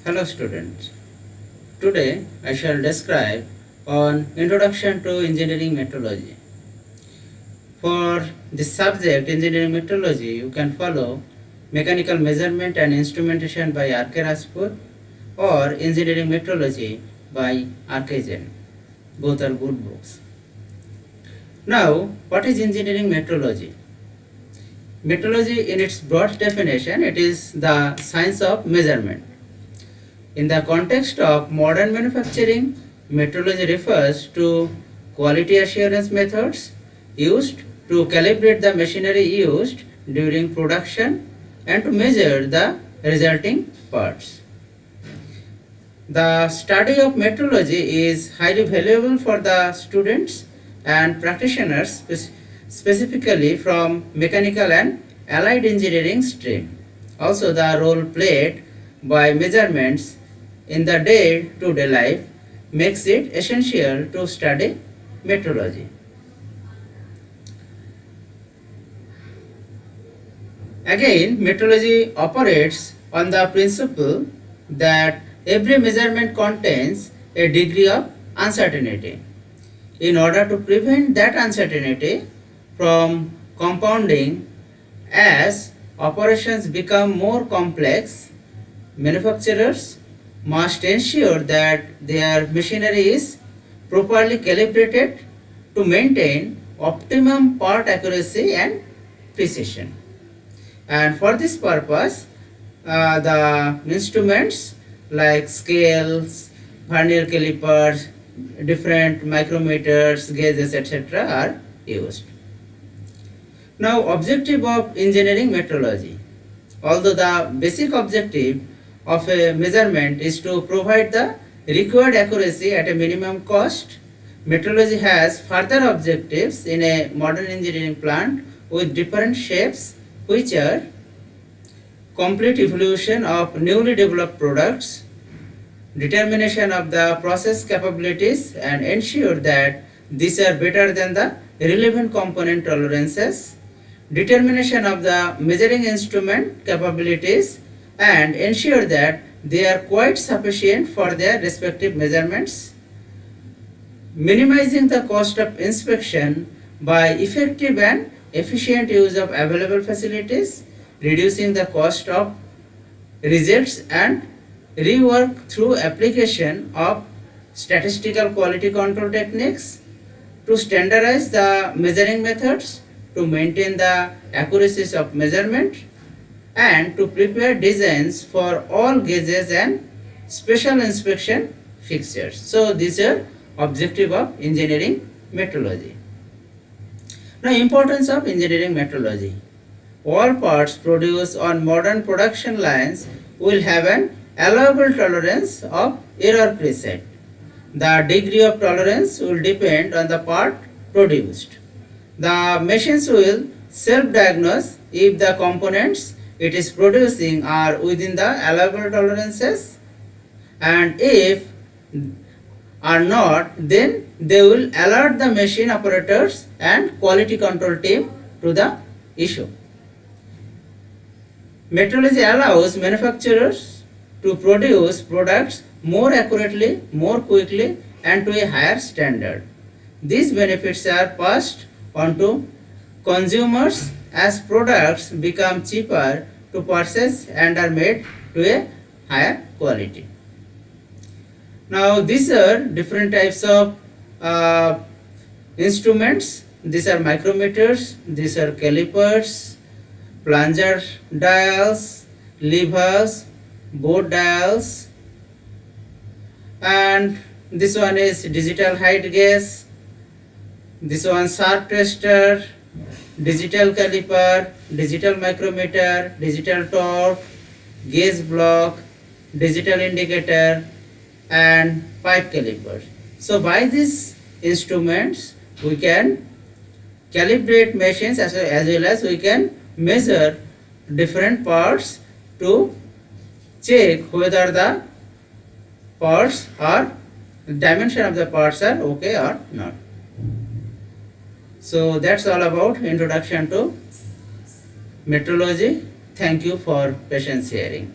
Hello students. Today I shall describe on Introduction to Engineering Metrology. For this subject Engineering Metrology you can follow Mechanical Measurement and Instrumentation by R.K. Rajput or Engineering Metrology by R.K. Jain. Both are good books. Now what is Engineering Metrology? Metrology in its broad definition it is the science of measurement. In the context of modern manufacturing, metrology refers to quality assurance methods used to calibrate the machinery used during production and to measure the resulting parts. The study of metrology is highly valuable for the students and practitioners, specifically from mechanical and allied engineering stream. Also, the role played by measurements in the day-to-day life makes it essential to study metrology. Again, metrology operates on the principle that every measurement contains a degree of uncertainty. In order to prevent that uncertainty from compounding as operations become more complex, manufacturers must ensure that their machinery is properly calibrated to maintain optimum part accuracy and precision. And for this purpose, the instruments like scales, vernier calipers, different micrometers, gauges, etc. are used. Now, objective of engineering metrology. Although the basic objective of a measurement is to provide the required accuracy at a minimum cost, metrology has further objectives in a modern engineering plant with different shapes, which are complete evaluation of newly developed products, determination of the process capabilities and ensure that these are better than the relevant component tolerances, determination of the measuring instrument capabilities and ensure that they are quite sufficient for their respective measurements, minimizing the cost of inspection by effective and efficient use of available facilities, reducing the cost of rejects and rework through application of statistical quality control techniques to standardize the measuring methods, to maintain the accuracies of measurement, and to prepare designs for all gauges and special inspection fixtures. So these are objective of engineering metrology. Now, importance of engineering metrology. All parts produced on modern production lines will have an allowable tolerance of error preset. The degree of tolerance will depend on the part produced. The machines will self-diagnose if the components it is producing are within the allowable tolerances, and if are not, then they will alert the machine operators and quality control team to the issue. Metrology allows manufacturers to produce products more accurately, more quickly, and to a higher standard. These benefits are passed on to consumers as products become cheaper to purchase and are made to a higher quality. Now, these are different types of instruments. These are micrometers, these are calipers, plunger dials, levers, bore dials, and this one is digital height gauge, this one sharp tester, digital caliper, digital micrometer, digital torque, gauge block, digital indicator, and pipe caliper. So by these instruments we can calibrate machines as well as we can measure different parts to check whether the parts are dimension of the parts are okay or not. So that's all about introduction to metrology. Thank you for patience hearing.